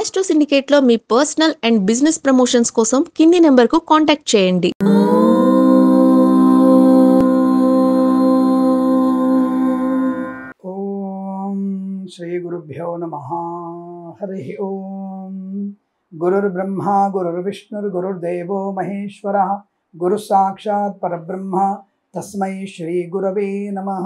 Astro సిండికేట్లో మీ personal and business promotions కోసం కింది నెంబర్కు కాంటాక్ట్ చేయండి. ఓం శ్రీ గురుభ్యో నమః. హరి ఓం. గురుర్బ్రహ్మ గురుర్విష్ణుర్ గురుర్దేవో మహేశ్వరః గురు సాక్షాత్ పరబ్రహ్మ తస్మై శ్రీ గురవే నమః.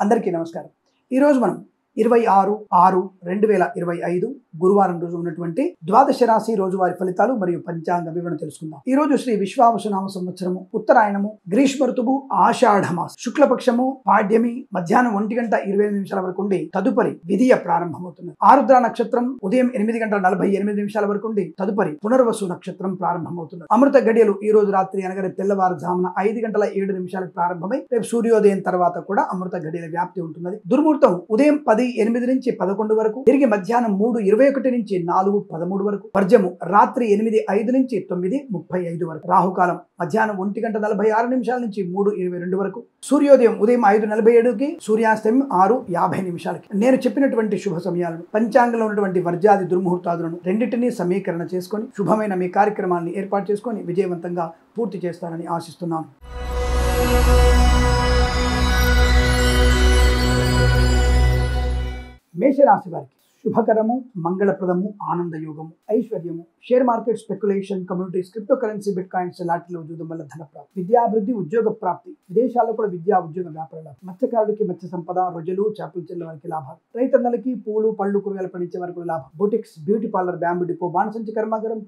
అందరికీ నమస్కారం. ఈరోజు మనం 26/6/2025 గురువారం రోజు ఉన్నటువంటి ద్వాదశ రాశి రోజువారి ఫలితాలు మరియు పంచాంగ వివరణ తెలుసుకుందాం. ఈ రోజు శ్రీ విశ్వావసునామ సంవత్సరము, ఉత్తరాయణము, గ్రీష్మ ఋతువు, ఆషాఢమాసం, శుక్లపక్షము, పాడ్యమి మధ్యాహ్నం 1:25 వరకు ఉండి తదుపరి విధియ ప్రారంభమవుతుంది. ఆరుద్ర నక్షత్రం ఉదయం 8:48 వరకు ఉండి తదుపరి పునర్వసు నక్షత్రం ప్రారంభమవుతుంది. అమృత గడియలు ఈ రోజు రాత్రి అనగా రేపు తెల్లవారుజామున 5:07 ప్రారంభమై రేపు సూర్యోదయం తర్వాత కూడా అమృత గడియల వ్యాప్తి ఉంటున్నది. దుర్ముహూర్తం ఉదయం 10:08 నుంచి 11 వరకు, తిరిగి మధ్యాహ్నం 3:21 నుంచి 4:13 వరకు, వర్జము రాత్రి 8:05 నుంచి 9:35 వరకు, రాహుకాలం మధ్యాహ్నం 1:46 నుంచి 3:22 వరకు, సూర్యోదయం ఉదయం 5:47కి, సూర్యాస్తమయం 6:50. నేను చెప్పినటువంటి శుభ సమయాలను, పంచాంగంలో ఉన్నటువంటి వర్జాది దుర్ముహూర్తాదులను రెండింటినీ సమీకరణ చేసుకొని శుభమైన మీ కార్యక్రమాన్ని ఏర్పాటు చేసుకొని విజయవంతంగా పూర్తి చేస్తారని ఆశిస్తున్నాను. మేషరాశి వారికి శుభకరము, మంగళప్రదము, ఆనందయోగము, ఐశ్వర్యము, share market, speculation, communities, crypto currency, bit coins లాటిలో చూడడం వల్ల ధన ప్రాప్తి, విద్యాభివృద్ధి, ఉద్యోగ ప్రాప్తి, విదేశాల్లో కూడా విద్యా ఉద్యోగ వ్యాపార లాభం, మత్స్యకారులకి మత్స్య సంపద, రొయ్యలు, చేపల చెల్ల వారికి లాభాలు, రైతన్నలకి పూలు పళ్ళు కూరగాయలు పండించే వరకు లాభం, boutiques, beauty parlour, bamboo depot, బాణసంచి కర్మాగారం,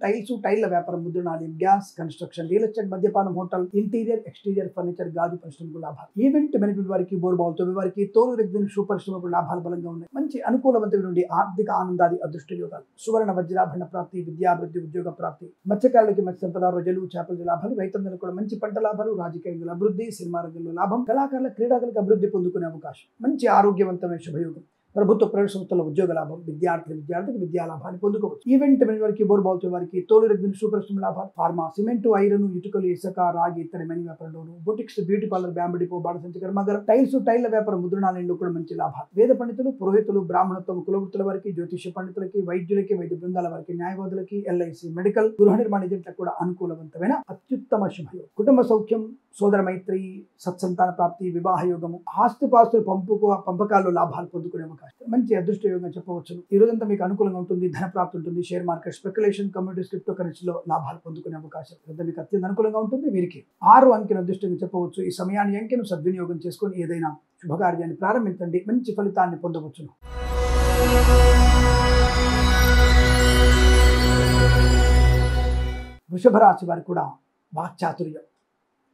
టైల్ల వ్యాపారం, ముద్రణాలయం, గ్యాస్, కన్స్ట్రక్షన్, రియల్ ఎస్టేట్, మద్యపానం, హోటల్, ఇంటీరియర్, ఎక్స్టీరియర్ ఫర్నిచర్, గాజు పరిశ్రమకు లాభాలు, ఈవెంట్ మేనేజ్మెంట్ వారికి, బోర్బాల్ తోమి వారికి, తోలు రెగ్జిన్ షూ పరిశ్రమకు లాభాలు బలంగా ఉన్నాయి. మంచి అనుకూలవంతమైన నుండి ఆర్థిక ఆనందాది అదృష్ట యోగాలు, సువర్ణ వజ్రాభరణ ప్రాప్తి, విద్యాభివృద్ధి, ఉద్యోగ ప్రాప్తి, మత్స్యకారులకి మత్స్య సంపద, రొయ్యలు, చేపల లాభాలు, రైతన్నలకు కూడా మంచి పంట లాభాలు, రాజకీయ అభివృద్ధి, సినిమా రంగంలో లాభం, కళాకారుల క్రీడాకులకు అభివృద్ధి పొందుకునే అవకాశం, మంచి ఆరోగ్యవంతమైన శుభయోగం, ప్రభుత్వ ప్రైవేట్ సంస్థల ఉద్యోగ లాభం, విద్యార్థికి విద్యా లాభాన్ని పొందుకోవచ్చు. ఈవెంట్ వారికి, బోర్బాల్ వారికి, తోలు రెగ్జిన్ షూ పరిశ్రమ లాభాలు, ఫార్మా, సిమెంటు, ఐరన్, ఇటుకలు, ఇసుక, రాగి, ఇతర మనీ వ్యాపారంలోను, boutiques, beauty parlour, bamboo depot, బాణసంచి కర్మాగారం, టైల్ల వ్యాపారం, ముద్రణాలయంలో కూడా మంచి లాభాలు, వేద పండితులు, పురోహితులు, బ్రాహ్మణత్వం, కులవృత్తుల వారికి, జ్యోతిష పండితులకి, వైద్యులకి, వైద్య బృందాల వారికి, న్యాయవాదులకి, ఎల్ఐసి, మెడికల్, గృహ నిర్మాణ ఏజెంట్లకు కూడా అనుకూలవంతమైన అత్యుత్తమ శుభయోగం, కుటుంబ సౌఖ్యం, సోదర మైత్రి, సత్సంతాన ప్రాప్తి, వివాహ యోగము, ఆస్తుపాస్తులు పంపకాల్లో లాభాలు పొందుకునే అవకాశం, మంచి అదృష్ట యోగంగా చెప్పవచ్చు. ఈ రోజంతా మీకు అనుకూలంగా ఉంటుంది. ధన ప్రాప్తి ఉంటుంది. Share market, speculation, communities, crypto కరెన్సీలో లాభాలు పొందుకునే అవకాశం ఇదంతా మీకు అత్యంత అనుకూలంగా ఉంటుంది. వీరికి 6 అంకెను అదృష్టంగా చెప్పవచ్చు. ఈ సమయాన్ని అంకెను సద్వినియోగం చేసుకొని ఏదైనా శుభకార్యాన్ని ప్రారంభించండి, మంచి ఫలితాన్ని పొందవచ్చును. వృషభ రాశి వారికి కూడా వాక్చాతుర్యం,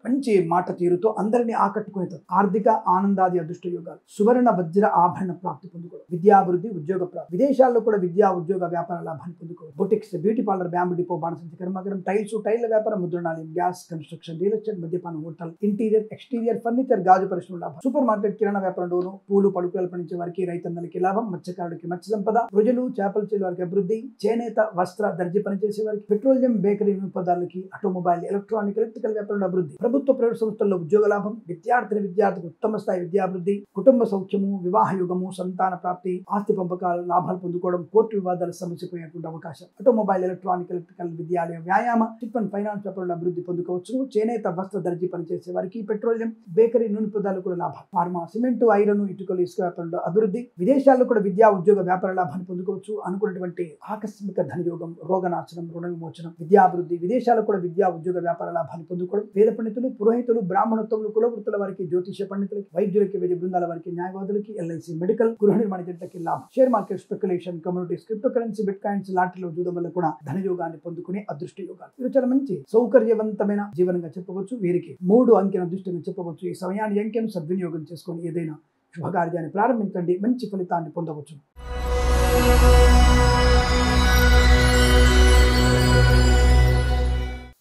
మంచి మాట తీరుతో అందరినీ ఆకట్టుకునేది, ఆర్థిక ఆనందాది అదృష్ట యోగాలు, సువర్ణ వజ్ర ఆభరణ ప్రాప్తి పొందుకోవడం, విద్యాభివృద్ధి, ఉద్యోగ ప్రాప్తి, విదేశాల్లో కూడా విద్యా ఉద్యోగ వ్యాపార లాభాన్ని పొందుకోవడం, boutiques, beauty parlour, bamboo depot, బాణసంచి కర్మాగారం, టైల్ల వ్యాపారం, ముద్రణాలయం, గ్యాస్, కన్స్ట్రక్షన్, రియల్ ఎస్టేట్, మద్యపానం, హోటల్, ఇంటీరియర్, ఎక్స్టీరియర్ ఫర్నిచర్, గాజు పరిశ్రమ లాభం, సూపర్ మార్కెట్, కిరాణా వ్యాపారంలోను, పూలు పడుకులు పండించే వారికి, రైతన్నలకి లాభం, మత్స్యకారులకి మత్స్య సంపద, రొయ్యలు, చేపల చెల్లి వారికి అభివృద్ధి, చేనేత, వస్త్ర, దర్జీ పనిచేసే వారికి, పెట్రోలియం, బేకరీ వినియోగదారులకి, ఆటోమొబైల్, ఎలక్ట్రికల్ వ్యాపారంలో అభివృద్ధి, ప్రభుత్వ ప్రైవేట్ సంస్థల్లో ఉద్యోగ లాభం, విద్యార్థికి ఉత్తమ స్థాయి విద్యాభివృద్ధి, కుటుంబ సౌఖ్యము, వివాహ యోగము, సంతాన ప్రాప్తి, ఆస్తి పంపకాలు, లాభాలు పొందుకోవడం, కోర్టు వివాదాలు సమసిపోయేటువంటి అవకాశం, ఆటోమొబైల్, ఎలక్ట్రికల్, విద్యాలయ, వ్యాయామ, చిట్ ఫండ్, ఫైనాన్స్ వ్యాపారంలో అభివృద్ధి పొందుకోవచ్చు. చేనేత, వస్త్ర, దర్జీ పనిచేసే వారికి, పెట్రోలియం, బేకరీ, నూనె పదార్థాలు కూడా లాభం, ఫార్మా, సిమెంటు, ఐరన్, ఇటుకలు, ఇసుక వ్యాపారంలో అభివృద్ధి, విదేశాల్లో కూడా విద్యా ఉద్యోగ వ్యాపార లాభాన్ని పొందుకోవచ్చు. అనుకున్నటువంటి ఆకస్మిక ధనయోగం, రోగనాశనం, రుణ విమోచనం, విద్యాభివృద్ధి, విదేశాల్లో కూడా విద్యా ఉద్యోగ వ్యాపార లాభాన్ని పొందుకోవడం, వేద పండితులు, పురోహితులు, బ్రాహ్మణత్వంలో, కులవృత్తుల వారికి, జ్యోతిష పండితులకి, వైద్యులకి, వైద్య బృందాల వారికి, న్యాయవాదులకి, ఎల్ఐసి, మెడికల్, గృహ నిర్మాణ ఏజెంట్లకి లాభం, share market, speculation, communities, crypto currency, bit coins లాటిలో చూడడం వల్ల కూడా ధనయోగాన్ని పొందుకునే అదృష్ట యోగాలు. ఇది చాలా మంచి సౌకర్యవంతమైన జీవనంగా చెప్పవచ్చు. వీరికి 3 అంకెను అదృష్టంగా చెప్పవచ్చు. ఈ సమయాన్ని అంకెను సద్వినియోగం చేసుకొని ఏదైనా శుభకార్యాన్ని ప్రారంభించండి, మంచి ఫలితాన్ని పొందవచ్చు.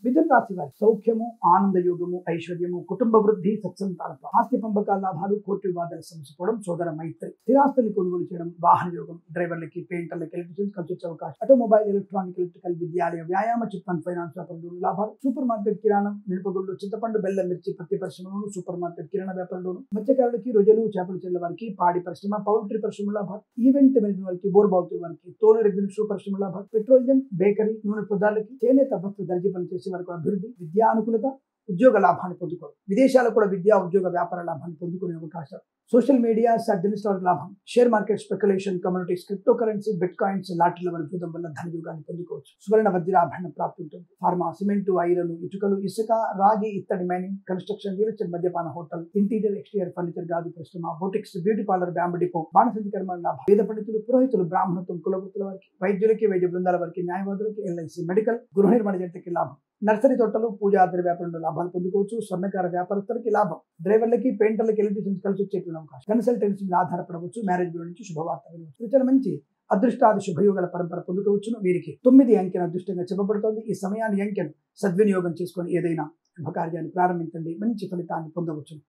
మిథున రాశి వారి సౌఖ్యము, ఆనందయోగము, ఐశ్వర్యము, కుటుంబ వృద్ధి, సత్సంతాన ఆస్తి పంపకాల లాభాలు, కోర్టు వివాదాలు సమసిపోవడం, సోదర మైత్రి, స్థిరాస్తుల్ని కొనుగోలు చేయడం, వాహన యోగం, డ్రైవర్లకి, పెయింటర్లకి, ఎలక్ట్రీషియన్స్ కలిసి వచ్చే అవకాశం, ఆటోమొబైల్, ఎలక్ట్రానిక్, ఎలక్ట్రికల్, విద్యాలయ, వ్యాయామ, చిట్ ఫండ్, ఫైనాన్స్ వ్యాపారంలో లాభాలు, సూపర్ మార్కెట్, కిరాణం, మిరపగుళ్ళు, చింతపండు, బెల్లం, మిర్చి, పత్తి పరిశ్రమలోను, సూపర్ మార్కెట్, కిరాణా వ్యాపారంలోను, మత్స్యకారులకి, రొయ్యలు, చేపలు చెల్లె వారికి, పాడి పరిశ్రమ, పౌల్ట్రీ పరిశ్రమ లాభాలు, ఈవెంట్ మేనేజ్మెంట్ వారికి, బోర్బావుతు వారికి, తోలు రెగ్యులేషన్ పరిశ్రమ లాభాలు, పెట్రోలియం, బేకరీ, నూనె పదార్థాలకి, చేనేత వస్త్ర దర్జీ పనిచేసే వారికి అభివృద్ధి, విద్యా అనుకూలత, ఉద్యోగ లాభాన్ని పొందుకోవడం, విదేశాలకు కూడా విద్యా ఉద్యోగ వ్యాపార లాభాన్ని పొందుకునే అవకాశం, సోషల్ మీడియా జర్నలిస్ట్ వారికి లాభం, share market, speculation, communities, crypto currency, bit coins, లాటరీల వరకు చూడడం వల్ల ధనయోగాన్ని పొందుకోవచ్చు. సువర్ణ వజ్రాభరణ ప్రాప్తి ఉంటుంది. ఫార్మా, సిమెంటు, ఐరన్, ఇటుకలు, ఇసుక, రాగి, ఇత్తడి, మైనింగ్, కన్స్ట్రక్షన్, రియల్ ఎస్టేట్, మద్యపాన, హోటల్, ఇంటీరియర్, ఎక్స్టీరియర్ ఫర్నిచర్, గాజు పరిశ్రమ, boutiques, beauty parlour, bamboo depot, బాణసంచి కర్మాల లాభం, వేద పండితులు, పురోహితులు, బ్రాహ్మణత్వం, కులవృత్తుల వారికి, వైద్యులకి, వైద్య బృందాల వారికి, న్యాయవాదులకి, ఎల్ఐసి, మెడికల్, గృహ నిర్మాణ జంటకి లాభం, నర్సరీ తోటలు, పూజా ద్రవ్య వ్యాపారంలో లాభాలు పొందుకోవచ్చు. స్వర్ణకార వ్యాపారస్తులకి లాభం, డ్రైవర్లకి, పెయింటర్లకి, ఎలక్ట్రీషియన్స్ కలిసి వచ్చేటువంటి అవకాశం, కన్సల్టెన్సీ మీద ఆధారపడవచ్చు. మ్యారేజ్ బ్యూరో నుంచి శుభవార్త వినవచ్చు. చాలా మంచి అదృష్టాది శుభయోగాల పరంపర పొందుకోవచ్చును. వీరికి 9 అంకెను అదృష్టంగా చెప్పబడుతోంది. ఈ సమయాన్ని అంకెను సద్వినియోగం చేసుకొని ఏదైనా శుభకార్యాన్ని ప్రారంభించండి, మంచి ఫలితాన్ని పొందవచ్చును.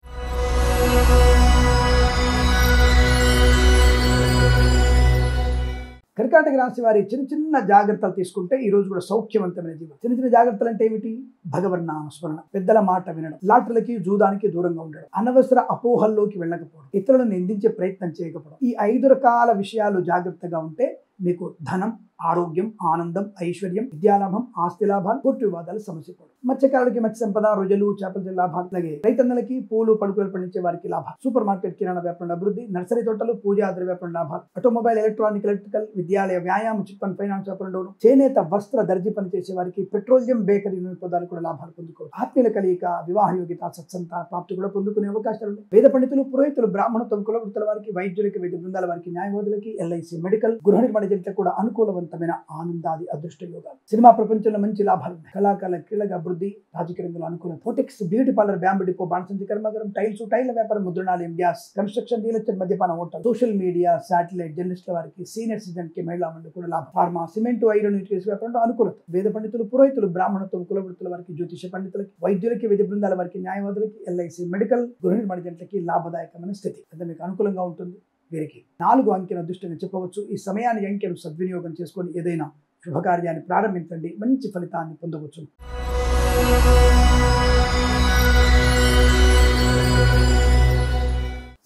కర్కాటక రాశి వారి చిన్న చిన్న జాగ్రత్తలు తీసుకుంటే ఈ రోజు కూడా సౌఖ్యవంతమైన జీవనం. చిన్న చిన్న జాగ్రత్తలు అంటే ఏమిటి? భగవన్నామ స్మరణ, పెద్దల మాట వినడం, లాటరీలకి, జూదానికి దూరంగా ఉండడం, అనవసర అపోహల్లోకి వెళ్ళకపోవడం, ఇతరులను నిందించే ప్రయత్నం చేయకపోవడం. ఈ 5 రకాల విషయాలు జాగ్రత్తగా ఉంటే మీకు ధనం, ఆరోగ్యం, ఆనందం, ఐశ్వర్యం, విద్యాలాభం, ఆస్తి లాభాలు, కోర్టు వివాదాలు సమసిపోవడం. మత్స్యకారులకి మత్స్య సంపద, రొయ్యలు, చేపల లాభాలు, అలాగే రైతన్నలకి పూలు, పడుకులు పండించే వారికి లాభాలు, సూపర్ మార్కెట్, కిరాణా వ్యాపారం అభివృద్ధి, నర్సరీ తోటలు, పూజా ద్రవ్య వ్యాపారం లాభాలు, ఆటోమొబైల్, ఎలక్ట్రానిక్, ఎలక్ట్రికల్, విద్యాలయ, వ్యాయామ, చిట్ ఫండ్, ఫైనాన్స్ వ్యాపారంలోను, చేనేత వస్త్ర దర్జీ పనిచేసే వారికి, పెట్రోలియం, బేకరీ, నూనె పదాలు కూడా లాభాలు పొందుకోవచ్చు. ఆత్మీయుల కలియిక, వివాహ యోగ్యత, సత్సంతాన ప్రాప్తి కూడా పొందుకునే అవకాశాలు ఉన్నాయి. వేద పండితులు, పురోహితులు, బ్రాహ్మణత్వం, కులవృత్తుల వారికి, వైద్యులకి, వైద్య బృందాల వారికి, న్యాయవాదులకి, ఎల్ఐసి, మెడికల్, గృహ నిర్మాణ జంటలకు కూడా అనుకూలవంతమైన ఆనందాది అదృష్ట యోగాలు. సినిమా ప్రపంచంలో మంచి లాభాలు ఉన్నాయి. కళాకారుల క్రీడల అభివృద్ధి, రాజకీయ రంగంలో అనుకూలం. Boutiques, beauty parlour, bamboo depot, బాణసంచి కర్మాగారం, టైల్స్, టైల్ వ్యాపారం, ముద్రణాలయం, గ్యాస్, కన్స్ట్రక్షన్, రియల్ ఎస్టేట్, మద్యపాన, హోటల్, సోషల్ మీడియా, శాటిలైట్, జర్నలిస్టుల వారికి, సీనియర్ సిటిజన్ కి, మహిళా మండలి కూడా లాభం. ఫార్మా, సిమెంటు, ఐరన్, ఇటుక వ్యాపారంలో అనుకూలత. వేద పండితులు, పురోహితులు, బ్రాహ్మణత్వం, కులవృత్తుల వారికి, జ్యోతిష పండితులకి, వైద్యులకి, వైద్య బృందాల వారికి, న్యాయవాదులకి, ఎల్ఐసి, మెడికల్, గృహ నిర్మాణ జంటలకి లాభదాయకమైన స్థితి. అంటే మీకు అనుకూలంగా ఉంటుంది. వీరికి 4 అంకెను అదృష్టంగా చెప్పవచ్చు. ఈ సమయాన్ని అంకెను సద్వినియోగం చేసుకొని ఏదైనా శుభకార్యాన్ని ప్రారంభించండి, మంచి ఫలితాన్ని పొందవచ్చు.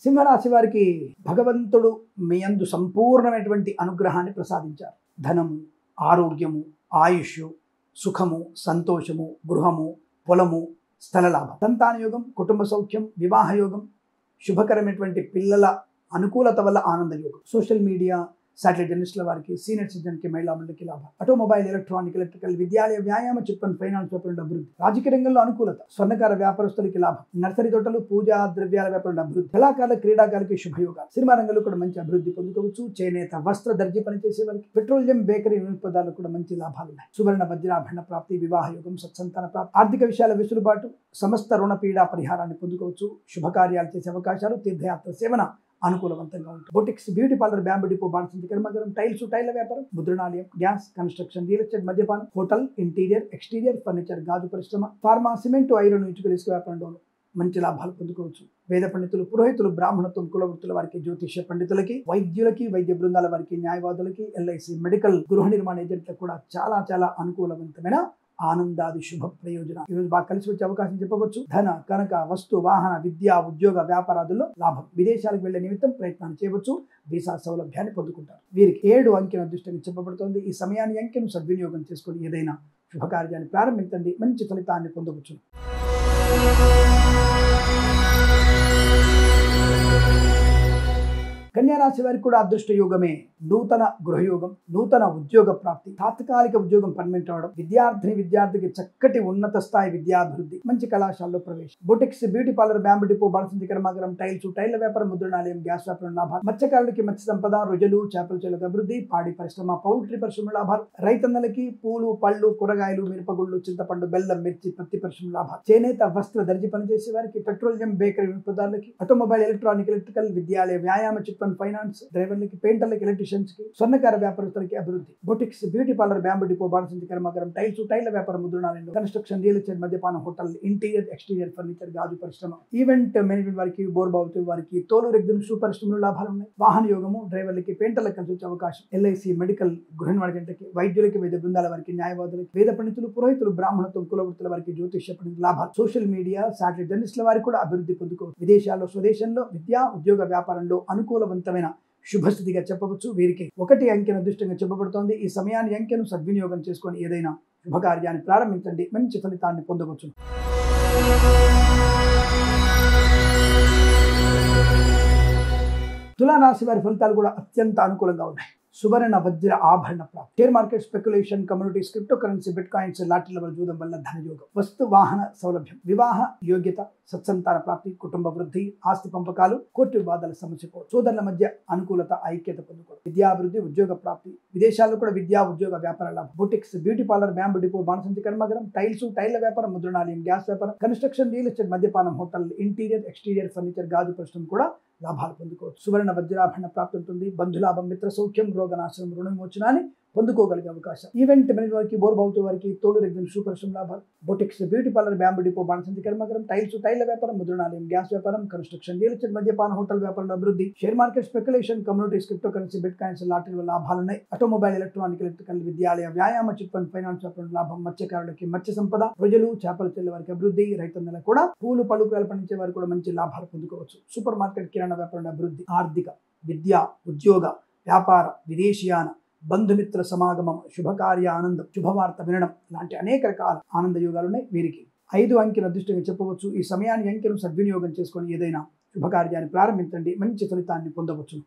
సింహరాశి వారికి భగవంతుడు మీ యందు సంపూర్ణమైనటువంటి అనుగ్రహాన్ని ప్రసాదించారు. ధనము, ఆరోగ్యము, ఆయుష్, సుఖము, సంతోషము, గృహము, పొలము, స్థల లాభం, సంతాన యోగం, కుటుంబ సౌఖ్యం, వివాహ యోగం, శుభకరమైనటువంటి పిల్లల అనుకూలత వల్ల ఆనంద యోగం, సోషల్ మీడియా, శాటిలైట్ జర్నలిస్టుల వారికి, సీనియర్ సిటిజన్ కి, మహిళా మండలికి లాభం, ఆటోమొబైల్, ఎలక్ట్రానిక్, ఎలక్ట్రికల్, విద్యాలయ, వ్యాయామ, చిట్ ఫండ్, ఫైనాన్స్ వ్యాపారం అభివృద్ధి, రాజకీయ రంగంలో అనుకూలత, స్వర్ణకార వ్యాపారస్తులకి లాభం, నర్సరీ తోటలు, పూజా ద్రవ్యాల వ్యాపారం అభివృద్ధి, కళాకారుల, క్రీడాకారులకి శుభయోగాలు, సినిమా రంగంలో కూడా మంచి అభివృద్ధి పొందుకోవచ్చు. చేనేత వస్త్ర దర్జీ పనిచేసే వారికి, పెట్రోలియం, బేకరీ, నూనె పదార్థాలు కూడా మంచి లాభాలు ఉన్నాయి. సువర్ణ వజ్రాభరణ ప్రాప్తి, వివాహ యోగం, సత్సంతాన ప్రాప్తి, ఆర్థిక విషయాల వెసులుబాటు, సమస్త రుణ పీడా పరిహారాన్ని పొందుకోవచ్చు. శుభకార్యాలు చేసే అవకాశాలు, తీర్థయాత్ర సేవన అనుకూలవంతంగా ఉంటుంది. Boutiques, beauty parlour, bamboo depot, బాణసంచి కర్మాగారం, టైల్స్, టైల్ వ్యాపారం, ముద్రణాలయం, గ్యాస్, కన్స్ట్రక్షన్, రియల్ ఎస్టేట్, మద్యపానం, హోటల్, ఇంటీరియర్, ఎక్స్టీరియర్ ఫర్నిచర్, గాజు పరిశ్రమ, ఫార్మా, సిమెంటు, ఐరన్, ఇటుక, ఇసుక వ్యాపారంలో మంచి లాభాలు పొందుకోవచ్చు. వేద పండితులు, పురోహితులు, బ్రాహ్మణత్వం, కులవృత్తుల వారికి, జ్యోతిష పండితులకి, వైద్యులకి, వైద్య బృందాల వారికి, న్యాయవాదులకి, ఎల్ఐసి, మెడికల్, గృహ నిర్మాణ ఏజెంట్లకు కూడా చాలా అనుకూలవంతమైన ఆనందాది శుభ ప్రయోజనం. ఈరోజు బాగా కలిసి వచ్చే అవకాశం చెప్పవచ్చు. ధన, కనక, వస్తు, వాహన, విద్య, ఉద్యోగ, వ్యాపారాదుల్లో లాభం. విదేశాలకు వెళ్లే నిమిత్తం ప్రయత్నాలు చేయవచ్చు. వీసా సౌలభ్యాన్ని పొందుకుంటారు. వీరికి 7 అంకెను అదృష్టంగా చెప్పబడుతోంది. ఈ సమయాన్ని అంకెను సద్వినియోగం చేసుకొని ఏదైనా శుభకార్యాన్ని ప్రారంభించండి, మంచి ఫలితాన్ని పొందవచ్చు. కన్యా రాశి వారికి కూడా అదృష్ట యోగమే. నూతన గృహయోగం, నూతన ఉద్యోగ ప్రాప్తి, తాత్కాలిక ఉద్యోగం పర్మనెంట్ అవడం, విద్యార్థికి చక్కటి ఉన్నత స్థాయి విద్యాభివృద్ధి, మంచి కళాశాలలో ప్రవేశం, boutiques, beauty parlour, bamboo depot, బాణసంచి కర్మాగారం, టైల్స్, టైల్ వ్యాపారం, ముద్రణాలయం, గ్యాస్ వ్యాపారం లాభాలు, మత్స్యకారులకి మత్స్య సంపద, రొయ్యలు, చేపల చెలకు అభివృద్ధి, పాడి పరిశ్రమ, పౌల్ట్రీ పరిశ్రమ లాభాలు, రైతన్నలకి పూలు, పళ్ళు, కూరగాయలు, మిరపగుళ్ళు, చింతపండు, బెల్లం, మిర్చి, పత్తి పరిశ్రమ లాభాలు, చేనేత వస్త్ర దర్జీ పనిచేసే వారికి, పెట్రోలియం, బేకరీ పదార్థాలకి, ఆటోమొబైల్, ఎలక్ట్రానిక్, ఎలక్ట్రికల్, విద్యాలయ, వ్యాయామ, చిట్ ఫండ్ ఫైనాన్స్, డ్రైవర్లకి, పెయింటర్లకి, ఎలక్ట్రీషియన్స్ కి, స్వర్ణకార వ్యాపారస్తులకి అభివృద్ధి, boutiques, beauty parlour, bamboo depot, బాణసంచి కర్మాగారం, టైల్స్, టైల్ల వ్యాపారం, ముద్రణాలయంలో, కన్స్ట్రక్షన్, రియల్ ఎస్టేట్, మద్యపానం, హోటల్, ఇంటీరియర్, ఎక్స్టీరియర్ ఫర్నిచర్, గాజు పరిశ్రమ, ఈవెంట్ మేనేజ్మెంట్ వారికి, బోర్బావుతు వారికి, తోలు రెగ్జిన్ షూ పరిశ్రమలో లాభాలు ఉన్నాయి. వాహన యోగము, డ్రైవర్లకి, పెయింటర్లకు కలిసి వచ్చే అవకాశం. ఎల్ఐసి, మెడికల్, గృహ నిర్మాణ జంటకి, వైద్యులకి, వైద్య బృందాల వారికి, న్యాయవాదులకి, వేద పండితులు, పురోహితులు, బ్రాహ్మణత్వం, కులవృత్తుల వారికి, జ్యోతిష్య పండితులు లాభాలు. సోషల్ మీడియా, శాటిలైట్ జర్నలిస్టుల వారికి కూడా అభివృద్ధి పొందుకోవచ్చు. విదేశాల్లో, స్వదేశంలో, విద్యా ఉద్యోగ వ్యాపారంలో అనుకూలవంతమైన శుభస్థితిగా చెప్పవచ్చు. వీరికి 1 అంకెను అదృష్టంగా చెప్పబడుతోంది. ఈ సమయాన్ని అంకెను సద్వినియోగం చేసుకొని ఏదైనా శుభకార్యాన్ని ప్రారంభించండి, మంచి ఫలితాన్ని పొందవచ్చు. తులారాశి వారి ఫలితాలు కూడా అత్యంత అనుకూలంగా ఉన్నాయి. సువర్ణ వజ్ర ఆభరణ ప్రాప్తి, share market, speculation, communities, crypto currency, bit coins, లాటరీల వల్ల జూదం వల్ల ధనయోగం, వస్తు వాహన సౌలభ్యం, వివాహ యోగ్యత, సత్సంతాన ప్రాప్తి, కుటుంబ వృద్ధి, ఆస్తి పంపకాలు, కోర్టు వివాదాల సమస్య పోవడం, సోదరుల మధ్య అనుకూలత, ఐక్యత పొందుకోవడం, విద్యాభివృద్ధి, ఉద్యోగ ప్రాప్తి, విదేశాల్లో కూడా విద్యా ఉద్యోగ వ్యాపార లాభం, boutiques, beauty parlour, bamboo depot, బాణసంచి కర్మాగారం, టైల్స్, టైల్ల వ్యాపారం, ముద్రణాలయం, గ్యాస్ వ్యాపారం, కన్స్ట్రక్షన్, రియల్ ఎస్టేట్, మద్యపానం, హోటల్, ఇంటీరియర్, ఎక్స్టీరియర్ ఫర్నిచర్, గాజు పరిశ్రమ కూడా లాభాలు పొందుకోవచ్చు. సువర్ణ వజ్రాభరణ ప్రాప్తి ఉంటుంది. బంధులాభం, మిత్ర సౌఖ్యం, రోగనాశనం, రుణ విమోచనాన్ని పొందుకోగలిగే అవకాశం. ఈవెంట్ మేనేజ్ వారికి, బోర్బావుతు వారికి, తోలు రెగ్జిన్ షూ పరిశ్రమ లాభాలు, boutiques, beauty parlour, bamboo depot, బాణసంచి కర్మాగారం, టైల్స్, టైల్ల వ్యాపారం, ముద్రణాలయం, గ్యాస్ వ్యాపారం, కన్స్ట్రక్షన్, రియల్ ఎస్టేట్, మద్యపాన, హోటల్ వ్యాపారంలో అభివృద్ధి, share market, speculation, communities, crypto currency, bit coins, lottery వల్ల లాభాలు ఉన్నాయి. ఆటోమొబైల్, ఎలక్ట్రానిక్, ఎలక్ట్రికల్, విద్యాలయ, వ్యాయామ, చిట్ ఫండ్ ఫైనాన్స్ వ్యాపారం లాభం, మత్స్యకారులకి మత్స్య సంపద, ప్రజలు, చేపల చెల్లె వారికి అభివృద్ధి, రైతన్నలకు కూడా పూలు పళ్ళు కూరలు పండించే వారికి కూడా మంచి లాభాలు పొందుకోవచ్చు. సూపర్ మార్కెట్, కిరాణా వ్యాపారంలో అభివృద్ధి, ఆర్థిక, విద్యా, ఉద్యోగ, వ్యాపార, విదేశీయాన, బంధుమిత్ర సమాగమం, శుభకార్య ఆనందం, శుభవార్త వినడం లాంటి అనేక రకాల ఆనంద యోగాలు ఉన్నాయి. వీరికి 5 అంకెను అదృష్టంగా చెప్పవచ్చు. ఈ సమయాన్ని అంకెను సద్వినియోగం చేసుకొని ఏదైనా శుభకార్యాన్ని ప్రారంభించండి, మంచి ఫలితాన్ని పొందవచ్చు.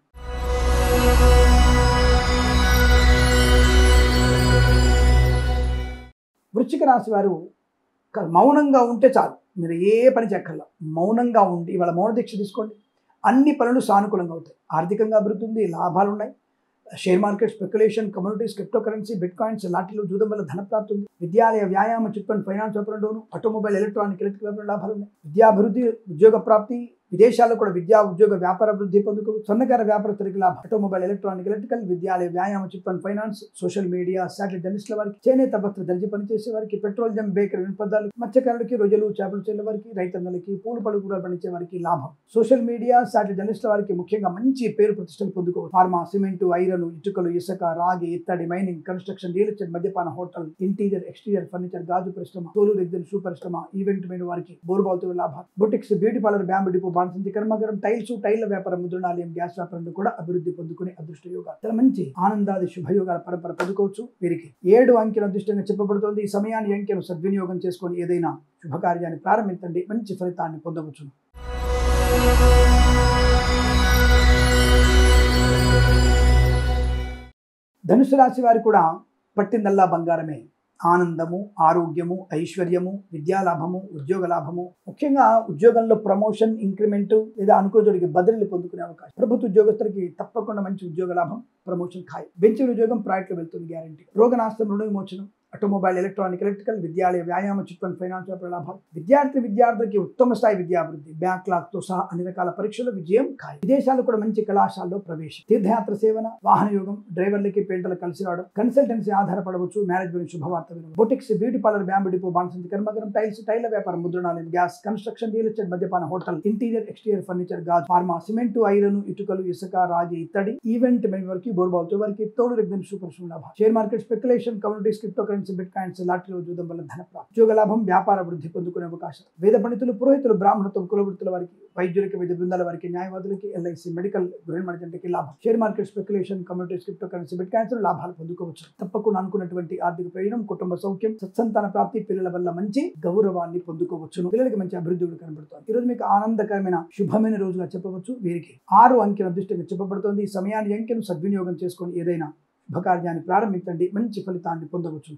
వృశ్చిక రాశి వారు మౌనంగా ఉంటే చాలు, మీరు ఏ పని చెక్కర్లా, మౌనంగా ఉండి ఇవాళ మౌన దీక్ష తీసుకోండి, అన్ని పనులు సానుకూలంగా అవుతాయి. ఆర్థికంగా అభివృద్ధి ఉంది, లాభాలు ఉన్నాయి. Share market, speculation, communities, crypto currency, bit coins, లాటరీలు, జూదం వల్ల ధనప్రాప్తి ఉంది. విద్యాలయ, వ్యాయామ, చిట్ ఫండ్ ఫైనాన్స్ వ్యాపారంలోను, ఆటోమొబైల్, ఎలక్ట్రానిక్, ఎలక్ట్రిక్ వ్యాపారం లాభాలు ఉన్నాయి. విద్యాభివృద్ధి, ఉద్యోగ ప్రాప్తి, విదేశాల్లో కూడా విద్యా ఉద్యోగ వ్యాపార అభివృద్ధి పొందుకోవచ్చు. స్వర్ణకార వ్యాపారస్తులకి లాభం, ఆటోమొబైల్, ఎలక్ట్రానిక్, ఎలక్ట్రికల్, విద్యాలయ, వ్యాయామ, chit fund finance, social media, satellite జర్నలిస్టుల వారికి, చేనేత వస్త్ర దర్జీ పనిచేసే వారికి, పెట్రోలియం, బేకరీ వినపదాలు, మత్స్యకారులకి, రొయ్యలు, చేపలు చెల్లె వారికి, రైతన్నలకి, పూలు పళ్ళు కూరలు పండించే వారికి లాభం. సోషల్ మీడియా, శాటిలైట్ జర్నలిస్టుల వారికి ముఖ్యంగా మంచి పేరు ప్రతిష్టలు పొందుకోవచ్చు. ఫార్మా, సిమెంటు, ఐరన్, ఇటుకలు, ఇసుక, రాగి, ఇత్తడి, మైనింగ్, కన్స్ట్రక్షన్, రియల్ ఎస్టేట్, మద్యపాన, హోటల్, ఇంటీరియర్, ఎక్స్టీరియర్ ఫర్నిచర్, గాజు పరిశ్రమ, తోలు రెగ్జిన్ షూ పరిశ్రమ, ఈవెంట్ మేనేజ్ వారికి, బోర్బావుతు లాభాలు, boutiques, beauty parlour, bamboo depot, బాణసంచి కర్మాగారం, టైల్స్, టైల్ల వ్యాపారం, ముద్రణాలయం, గ్యాస్ వ్యాపారంలో కూడా అభివృద్ధి పొందుకునే అదృష్ట యోగాలు, చాలా మంచి ఆనందాది శుభయోగాల పరంపర పొందుకోవచ్చు. వీరికి 7 అంకెను అదృష్టంగా చెప్పబడుతోంది. ఈ సమయాన్ని అంకెను సద్వినియోగం చేసుకొని ఏదైనా శుభకార్యాన్ని ప్రారంభించండి, మంచి ఫలితాన్ని పొందవచ్చు. ధనుసు రాశి వారు కూడా పట్టిందల్లా బంగారమే. ఆనందము, ఆరోగ్యము, ఐశ్వర్యము, విద్యాలాభము, ఉద్యోగ లాభము, ముఖ్యంగా ఉద్యోగంలో ప్రమోషన్, ఇంక్రిమెంట్ లేదా అనుకూలుడికి బదిలీలు పొందుకునే అవకాశం. ప్రభుత్వ ఉద్యోగస్తులకి తప్పకుండా మంచి ఉద్యోగ లాభం, ప్రమోషన్ ఖాయం. బెంచ్ ఉద్యోగం ప్రాజెక్టులో వెళ్తుంది గ్యారంటీ. రోగనాశనం, రుణ విమోచనం, ఆటోమొబైల్, ఎలక్ట్రానిక్, ఎలక్ట్రికల్, విద్యాలయ, వ్యాయామ, చిట్ ఫండ్ ఫైనాన్స్ వ్యాపార లాభాలు. విద్యార్థులకి ఉత్తమ స్థాయి విద్యాభివృద్ధి, బ్యాక్లాగ్తో సహా అన్ని రకాల పరీక్షలు విజయం ఖాయం. విదేశాల్లో కూడా మంచి కళాశాలలో ప్రవేశం. తీర్థయాత్ర సేవన, వాహన యోగం, డ్రైవర్లకి, పెయింటర్లకు కలిసి రావడం, కన్సల్టెన్సీ ఆధారపడవచ్చు, మేనేజ్మెంట్ శుభవార్త వినడం, boutiques, beauty parlour, bamboo depot, బాణసంచి కర్మాగారం, టైల్స్, టైల్ల వ్యాపారం, ముద్రణాలయం, గ్యాస్, కన్స్ట్రక్షన్, రియల్ ఎస్టేట్, మద్యపాన, హోటల్, ఇంటీరియర్, ఎక్స్టీరియర్ ఫర్నిచర్, గాజు, ఫార్మా, సిమెంటు, ఐరన్, ఇటుకలు, ఇసుక, రాగి, ఇత్తడి, ఈవెంట్ మేనేజ్ వారికి, బోర్బావుతు వారికి, తోలు రెగ్జిన్ షూ పరిశ్రమ లాభం. Share market, speculation, communities, crypto currency, bit coins, లాటరీలు, జూదం వల్ల ధనప్రాప్తి, ఉద్యోగ లాభం, వ్యాపార వృద్ధి పొందుకునే అవకాశం. వేద పండితులు, పురోహితులు, బ్రాహ్మణత్వం, కులవృత్తుల వారికి, వైద్యులకి, వైద్య బృందాల వారికి, న్యాయవాదులకి, ఎల్ఐసి, మెడికల్, గృహ నిర్మాణ జంటకి లాభం. Share market, speculation, communities, crypto currency, bit coins లాభాలు పొందుకోవచ్చు. తప్పకుండా అనుకున్నటువంటి ఆర్థిక ప్రయోజనం, కుటుంబ సౌఖ్యం, సత్సంతాన ప్రాప్తి, పిల్లల వల్ల మంచి గౌరవాన్ని పొందుకోవచ్చు. పిల్లలకి మంచి అభివృద్ధి కూడా కనబడుతుంది. ఈ రోజు మీకు ఆనందకరమైన శుభమైన రోజుగా చెప్పవచ్చు. వీరికి 6 అంకెను అదృష్టంగా చెప్పబడుతోంది. ఈ సమయాన్ని అంకెను సద్వినియోగం చేసుకొని ఏదైనా శుభకార్యాన్ని ప్రారంభించండి, మంచి ఫలితాన్ని పొందవచ్చు.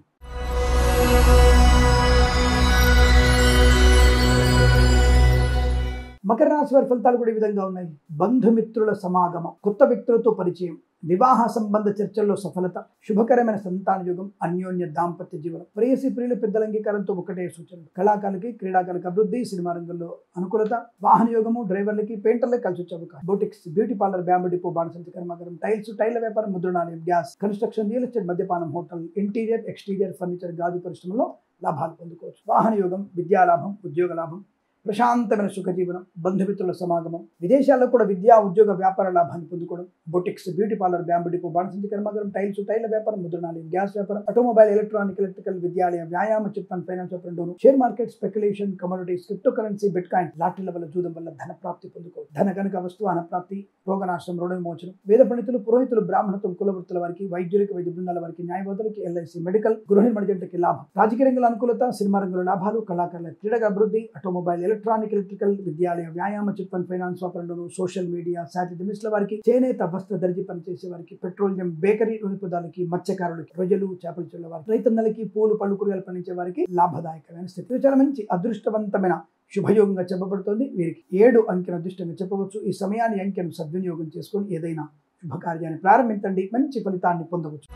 మకర రాశి వారి ఫలితాలు కూడా ఈ విధంగా ఉన్నాయి. బంధుమిత్రుల సమాగమం, కొత్త వ్యక్తులతో పరిచయం, వివాహ సంబంధ చర్చల్లో సఫలత, శుభకరమైన సంతాన యోగం, అన్యోన్య దాంపత్య జీవనం, ప్రేయసి ప్రియుల పెద్దల అంగీకారంతో ఒకటే సూచనలు, కళాకారులకి క్రీడాకారులకు అభివృద్ధి, సినిమా రంగంలో అనుకూలత, వాహన యోగము, డ్రైవర్లకి పెయింటర్లకు కలిసి వచ్చే అవకాశం, boutiques, beauty parlour, bamboo depot, బాణసంచి కర్మాగారం, టైల్స్, టైల్ల వ్యాపారం, ముద్రణాలయం, గ్యాస్, కన్స్ట్రక్షన్, రియల్ ఎస్టేట్, మద్యపానం, హోటల్, ఇంటీరియర్, ఎక్స్టీరియర్, ఫర్నిచర్, గాజు పరిశ్రమలో లాభాలు పొందుకోవచ్చు. వాహన యోగం, విద్యా లాభం, ఉద్యోగ లాభం, ప్రశాంతమైన సుఖజీవనం, బంధుమిత్రుల సమాగమం, విదేశాల్లో కూడా విద్యా ఉద్యోగ వ్యాపార లాభాన్ని పొందుకోవడం, boutiques, beauty parlour, bamboo depot, బాణసంచి కర్మాగారం, టైల్స్, టైల్ల వ్యాపారం, ముద్రణాలయం, గ్యాస్ వ్యాపారం, ఆటోమొబైల్, ఎలక్ట్రానిక్, ఎలక్ట్రికల్, విద్యాలయం, వ్యాయామ, చిట్ ఫండ్, ఫైనాన్స్ వ్యాపారం, share market, speculation, commodities, crypto currency, bit coin, లాటరీల వల్ల, జూదం వల్ల ధన ప్రాప్తి పొందుకోవచ్చు. ధన కనుక వస్తువాహన ప్రాప్తి, రోగనాశనం, రుణ విమోచనం, వేద పండితులు, పురోహితులు, బ్రాహ్మణత్వం, కులవృత్తుల వారికి, వైద్యులకి, వైద్య బృందాల వారికి, న్యాయవాదులకి, ఎల్ఐసి, మెడికల్, గృహ నిర్మాణ జంటకి లాభం, రాజకీయ రంగంలో అనుకూలత, సినిమా రంగంలో లాభాలు, కళాకారుల క్రీడగా అభివృద్ధి, ఆటోమొబైల్, ఎలక్ట్రానిక్, ఎలక్ట్రికల్, విద్యాలయ, వ్యాయామ, చిట్ ఫండ్, ఫైనాన్స్ వ్యాపారంలో, సోషల్ మీడియా, శాటిలైట్ల వారికి, చేనేత వస్త్ర దర్జీ పనిచేసే వారికి, పెట్రోలియం, బేకరీ, నూనె పదార్థాలకి, మత్స్యకారులకి, రొయ్యలు, చేపల చెరువుల వారికి, రైతన్నలకి, పూలు, పళ్ళు, కూరగాయలు పండించే వారికి లాభదాయకమైన స్థితి. ఇది చాలా మంచి అదృష్టవంతమైన శుభయోగంగా చెప్పబడుతుంది. వీరికి 7 అంకెను అదృష్టంగా చెప్పవచ్చు. ఈ సమయాన్ని అంకెను సద్వినియోగం చేసుకొని ఏదైనా శుభకార్యాన్ని ప్రారంభించండి, మంచి ఫలితాన్ని పొందవచ్చు.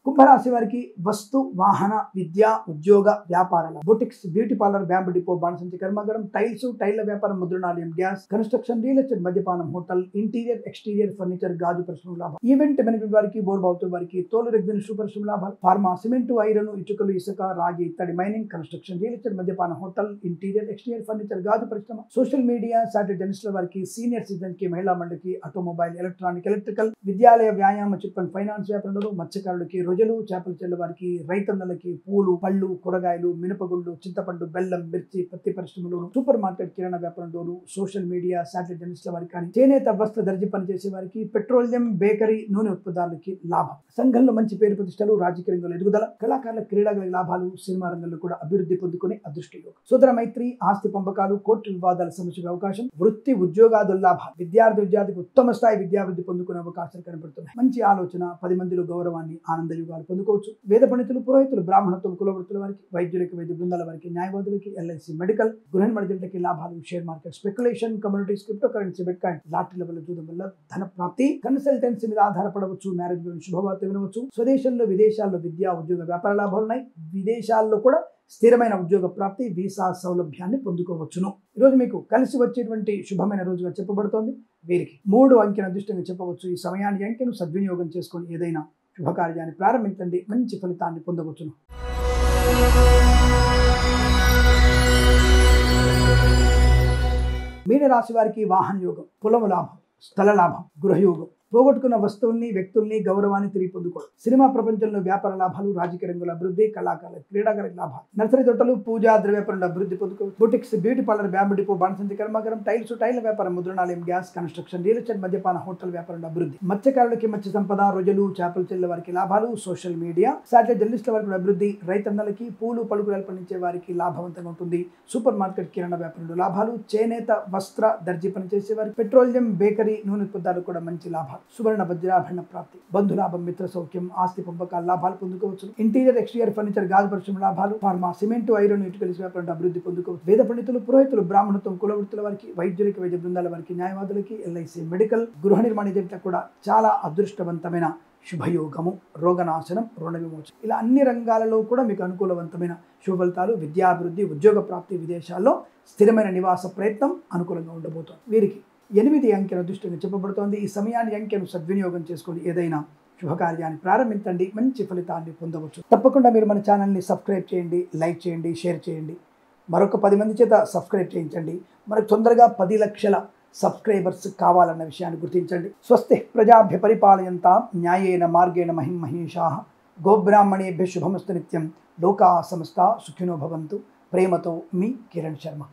కుంభరాశి వారికి వస్తు, వాహన, విద్య, ఉద్యోగ, వ్యాపారాల, boutiques, beauty parlour, bamboo depot, బాణసంచి కర్మాగారం, టైల్స్, టైల్ల వ్యాపారం, ముద్రణాలయం, గ్యాస్, కన్స్ట్రక్షన్, రియల్ ఎస్టేట్, మద్యపానం, హోటల్, ఇంటీరియర్, ఎక్స్టీరియర్, ఫర్నిచర్, గాజు పరిశ్రమ లాభం, ఈవెంట్ మేనేజ్మెంట్ వారికి, బోర్బావుతో వారికి, తోలు రెగ్జిన్ షూ పరిశ్రమ లాభాలు, ఫార్మా, సిమెంట్, ఐరన్, ఇటుకలు, ఇసుక, రాగి, ఇత్తడి, మైనింగ్, కన్స్ట్రక్షన్, రియల్ ఎస్టేట్, మద్యపానం, హోటల్, ఇంటీరియర్, ఎక్స్టీరియర్, ఫర్నిచర్, గాజు పరిశ్రమ, సోషల్ మీడియా, శాటిలైట్ల వారికి, సీనియర్ సిటిజన్ కి, మహిళా మండలికి, ఆటోమొబైల్, ఎలక్ట్రానిక్, ఎలక్ట్రికల్, విద్యాలయ, వ్యాయామ, చిట్ ఫండ్, ఫైనాన్స్ వ్యాపారంలో, మత్స్యకారులకి, రొయ్యలు, చేపల చెల్ల వారికి, రైతన్నలకి, పూలు, పళ్ళు, కూరగాయలు, మినపగుళ్ళు, చింతపండు, బెల్లం, మిర్చి, పత్తి పరిశ్రమలోను, సూపర్ మార్కెట్, కిరాణా వ్యాపారంలోను, సోషల్ మీడియా, శాటిలైట్ జర్నలిస్టుల వారికి కానీ, చేనేత వస్త్ర దర్జీ పనిచేసే వారికి, పెట్రోలియం, బేకరీ, నూనె ఉత్పత్తులకి లాభం, సంఘంలో మంచి పేరు ప్రతిష్టలు, రాజకీయ రంగంలో ఎదుగుదల, కళాకారుల క్రీడాగల లాభాలు, సినిమా రంగంలో కూడా అభివృద్ధి పొందుకునే అదృష్ట యోగం, సోదర మైత్రి, ఆస్తి పంపకాలు, కోర్టు వివాదాల సమస్య అవకాశం, వృత్తి ఉద్యోగాదుల లాభాలు, విద్యార్థికి ఉత్తమ స్థాయి విద్యాభివృద్ధి పొందుకునే అవకాశాలు కనబడుతున్నాయి. మంచి ఆలోచన, 10 మందిలో గౌరవాన్ని, ఆనంద యుగాలు పొందుకోవచ్చు. వేద పండితులు, పురోహితులు, బ్రాహ్మణత్వం, కులవృత్తుల వారికి, వైద్యులకి, వైద్య బృందాల వారికి, న్యాయవాదులకి, ఎల్ఐసి, మెడికల్, గృహ నిర్మాణ జంటకి లాభాలు, share market, speculation, commodities, crypto currency, bit coin, లాటరీల వల్ల, జూదం వల్ల ధన ప్రాప్తి, కన్సల్టెన్సీ మీద ఆధారపడవచ్చు, మ్యారేజ్ గురించి శుభవార్త వినవచ్చు. స్వదేశంలో, విదేశాల్లో విద్యా, ఉద్యోగ, వ్యాపార లాభాలు ఉన్నాయి. విదేశాల్లో కూడా స్థిరమైన ఉద్యోగ ప్రాప్తి, వీసా సౌలభ్యాన్ని పొందుకోవచ్చును. ఈరోజు మీకు కలిసి వచ్చేటువంటి శుభమైన రోజుగా చెప్పబడుతోంది. వీరికి 3 అంకెను అదృష్టంగా చెప్పవచ్చు. ఈ సమయాన్ని అంకెను సద్వినియోగం చేసుకొని ఏదైనా శుభకార్యాన్ని ప్రారంభించండి, మంచి ఫలితాన్ని పొందవచ్చును. మీనరాశి వారికి వాహన యోగం, పొలము లాభం, స్థల లాభం, గృహయోగం, పోగొట్టుకున్న వస్తువుల్ని, వ్యక్తుల్ని, గౌరవాన్ని తిరిగి పొందుకోవడం, సినిమా ప్రపంచంలో వ్యాపార లాభాలు, రాజకీయ రంగంలో అభివృద్ధి, కళాకారుల క్రీడాకారుల లాభాలు, నర్సరీ తోటలు, పూజా ద్రవ్యాపారంలో అభివృద్ధి పొందుకోవచ్చు. Boutiques, beauty parlour, bamboo depot, బాణసంచి కర్మాగారం, టైల్స్, టైల్ల వ్యాపారం, ముద్రణాలయం, గ్యాస్, కన్స్ట్రక్షన్, రియల్ ఎస్టేట్, మద్యపాన, హోటల్ వ్యాపారంలో అభివృద్ధి, మత్స్యకారులకి మత్స్య సంపద, రొయ్యలు, చేపల చెల్ల వారికి లాభాలు, సోషల్ మీడియా, శాటిలైట్ జర్నలిస్టుల వారికి అభివృద్ధి, రైతన్నలకి, పూలు, పలుకురాలు పండించే వారికి లాభవంతంగా ఉంటుంది. సూపర్ మార్కెట్, కిరాణా వ్యాపారంలో లాభాలు, చేనేత వస్త్ర దర్జీ పనిచేసే వారికి, పెట్రోలియం, బేకరీ, నూనె ఉత్పత్తులు కూడా మంచి లాభాలు, సువర్ణ వజ్రాభరణ ప్రాప్తి, బంధులాభం, మిత్ర సౌఖ్యం, ఆస్తి పంపకాల లాభాలు పొందుకోవచ్చు. ఇంటీరియర్, ఎక్స్టీరియర్, ఫర్నిచర్, గాజు పరిశ్రమ లాభాలు, ఫార్మా, సిమెంట్, ఐరన్, ఇటుకల వ్యాపారం అభివృద్ధి పొందుకోవచ్చు. వేద పండితులు, పురోహితులు, బ్రాహ్మణత్వం, కులవృత్తుల వారికి, వైద్యులకి, వైద్య బృందాల వారికి, న్యాయవాదులకి, ఎల్ఐసి, మెడికల్, గృహ నిర్మాణ జంటలకు కూడా చాలా అదృష్టవంతమైన శుభయోగము, రోగనాశనం, రుణ విమోచనం, ఇలా అన్ని రంగాలలో కూడా మీకు అనుకూలవంతమైన శుభ ఫలితాలు, విద్యాభివృద్ధి, ఉద్యోగ ప్రాప్తి, విదేశాల్లో స్థిరమైన నివాస ప్రయత్నం అనుకూలంగా ఉండబోతోంది. వీరికి 8 అంకెను అదృష్టంగా చెప్పబడుతోంది. ఈ సమయాన్ని అంకెను సద్వినియోగం చేసుకొని ఏదైనా శుభకార్యాన్ని ప్రారంభించండి, మంచి ఫలితాన్ని పొందవచ్చు. తప్పకుండా మీరు మన ఛానల్ని సబ్స్క్రైబ్ చేయండి, లైక్ చేయండి, షేర్ చేయండి, మరొక 10 మంది చేత సబ్స్క్రైబ్ చేయించండి. మనకు తొందరగా 10 లక్షల సబ్స్క్రైబర్స్ కావాలన్న విషయాన్ని గుర్తించండి. స్వస్తి ప్రజాభ్య పరిపాలయంతాం న్యాయేన మార్గేణ మహిం మహేషాః. గోబ్రాహ్మణేభ్య శుభమస్తు నిత్యం. లోకా సమస్తా సుఖినో భవంతు. ప్రేమతో మీ కిరణ్ శర్మ.